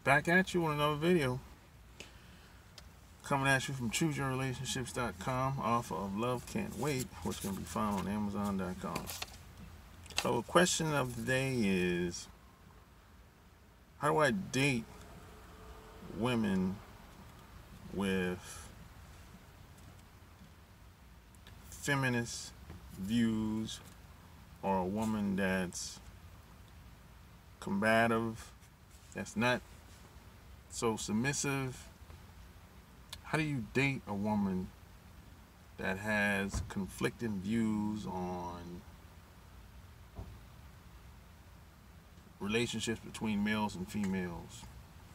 Back at you with another video. Coming at you from ChooseYourRelationships.com, author of Love Can't Wait, which can be found on Amazon.com. So the question of the day is, how do I date women with feminist views, or a woman that's combative, that's not so submissive? How do you date a woman that has conflicting views on relationships between males and females?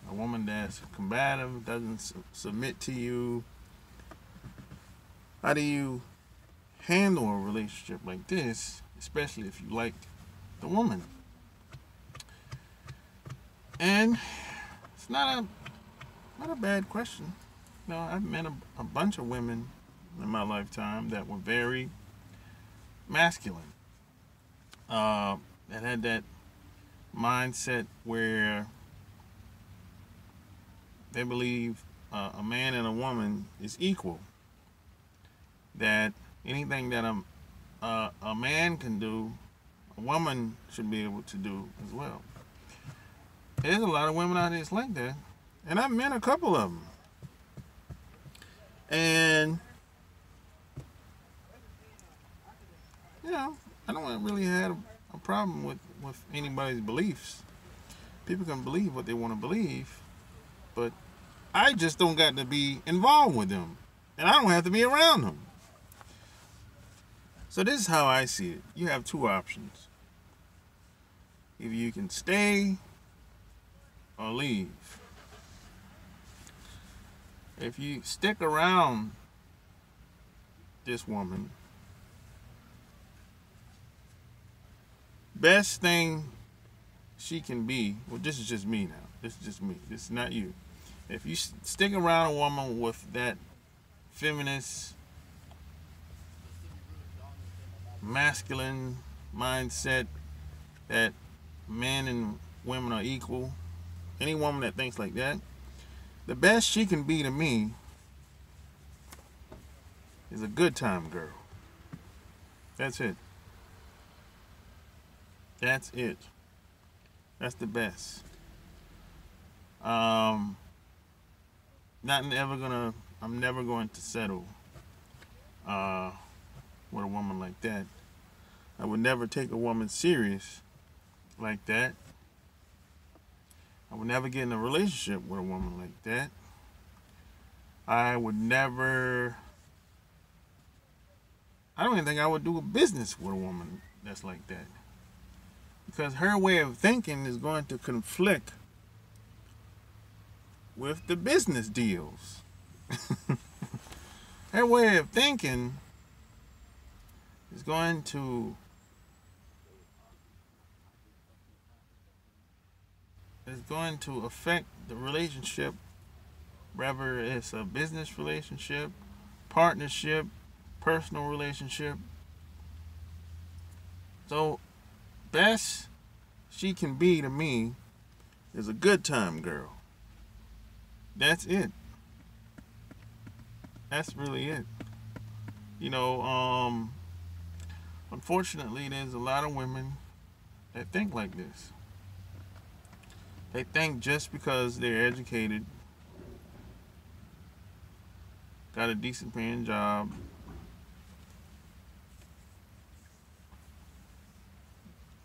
A woman that's combative, doesn't submit to you. How do you handle a relationship like this, especially if you like the woman? And it's not a bad question. You know, I've met a bunch of women in my lifetime that were very masculine, that had that mindset where they believe a man and a woman is equal, that anything that a man can do, a woman should be able to do as well. There's a lot of women out there that's like that, and I've met a couple of them. And, you know, I don't really have a problem with anybody's beliefs. People can believe what they want to believe, but I just don't got to be involved with them, and I don't have to be around them. So this is how I see it. You have two options. Either you can stay or leave. If you stick around this woman, best thing she can be, well, this is just me now. This is just me. This is not you. If you stick around a woman with that feminist, masculine mindset that men and women are equal, any woman that thinks like that, the best she can be to me is a good time girl. That's it. That's it. That's the best. I'm never going to settle with a woman like that. I would never take a woman serious like that. I would never get in a relationship with a woman like that. I don't even think I would do a business with a woman that's like that. Because her way of thinking is going to conflict with the business deals. Her way of thinking is going to affect the relationship, whether it's a business relationship, partnership, personal relationship. So best she can be to me is a good time girl. That's it. That's really it. You know, unfortunately, there's a lot of women that think like this. They think just because they're educated, got a decent paying job,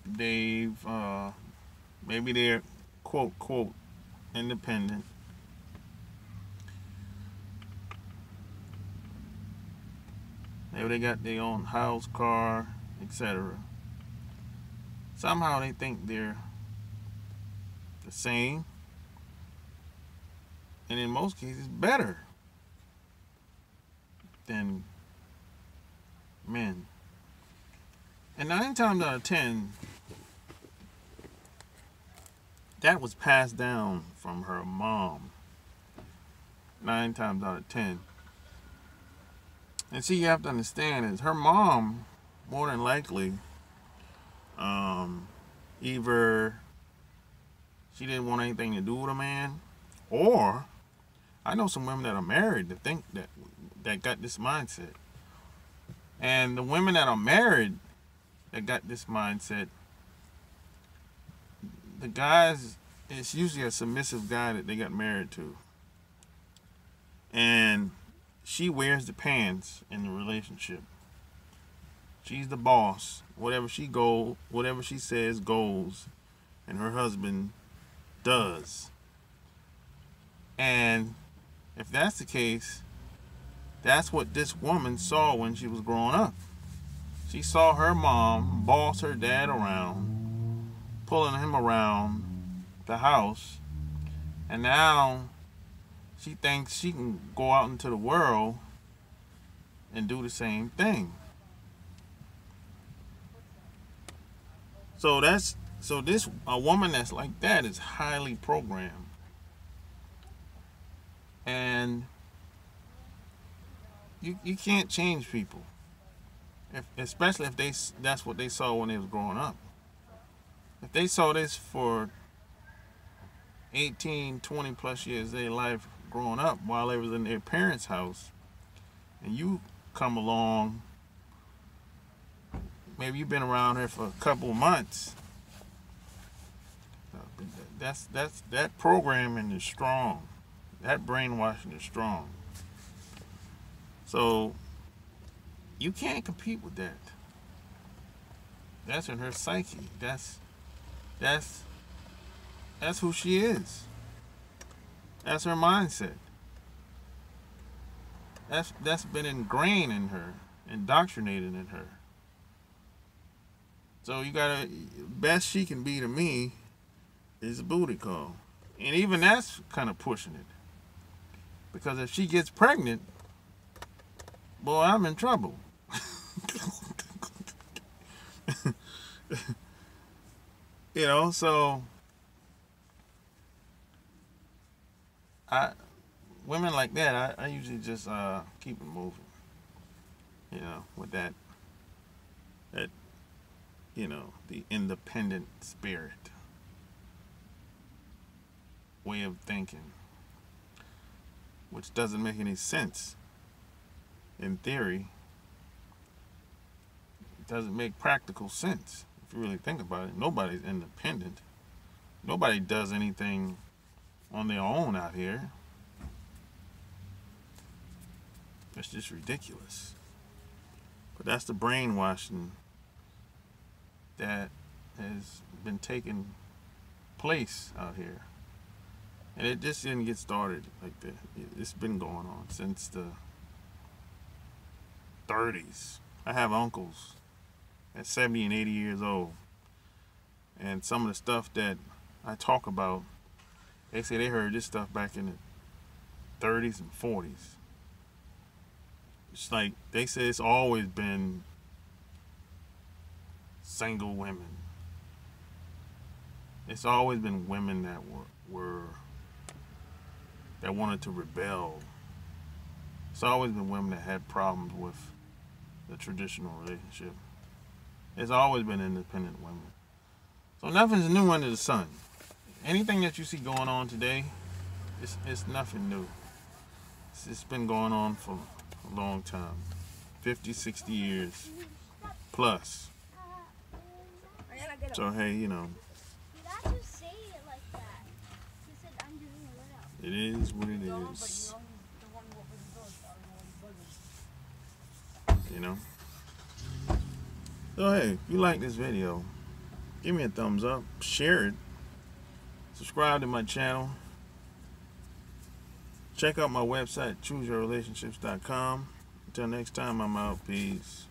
maybe they're quote independent, maybe they got their own house, car, etc. Somehow they think they're the same, and in most cases better than men. And 9 times out of 10, that was passed down from her mom. 9 times out of 10. And see, you have to understand is her mom, more than likely, either she didn't want anything to do with a man. Or I know some women that are married that think that got this mindset. And the women that are married that got this mindset, the guys, it's usually a submissive guy that they got married to. And she wears the pants in the relationship. She's the boss. Whatever she says goes, and her husband does. And if that's the case, that's what this woman saw when she was growing up. She saw her mom boss her dad around, pulling him around the house, and now she thinks she can go out into the world and do the same thing. So a woman that's like that is highly programmed. And you can't change people, especially if that's what they saw when they was growing up. If they saw this for 18, 20 plus years of their life growing up while they was in their parents' house, and you come along, maybe you've been around here for a couple of months, that programming is strong. That brainwashing is strong. So you can't compete with that. That's in her psyche. That's who she is. That's her mindset. That's been ingrained in her, indoctrinated in her. So you gotta, best she can be to me is a booty call. And even that's kind of pushing it. Because if she gets pregnant, boy, I'm in trouble. You know, so women like that, I usually just keep it moving. You know, with that, you know, the independent spirit way of thinking, which doesn't make any sense in theory. It doesn't make practical sense if you really think about it. Nobody's independent. Nobody does anything on their own out here. It's just ridiculous. But that's the brainwashing that has been taking place out here. And it just didn't get started like that. It's been going on since the 30s. I have uncles at 70 and 80 years old. And some of the stuff that I talk about, they say they heard this stuff back in the 30s and 40s. It's like, they say it's always been single women. It's always been women that that wanted to rebel. It's always been women that had problems with the traditional relationship. It's always been independent women. So nothing's new under the sun. Anything that you see going on today, it's nothing new. It's been going on for a long time. 50, 60 years plus. So hey, you know, it is what it is. You know? So hey, if you like this video, give me a thumbs up, share it, subscribe to my channel, check out my website, chooseyourrelationships.com. Until next time, I'm out. Peace.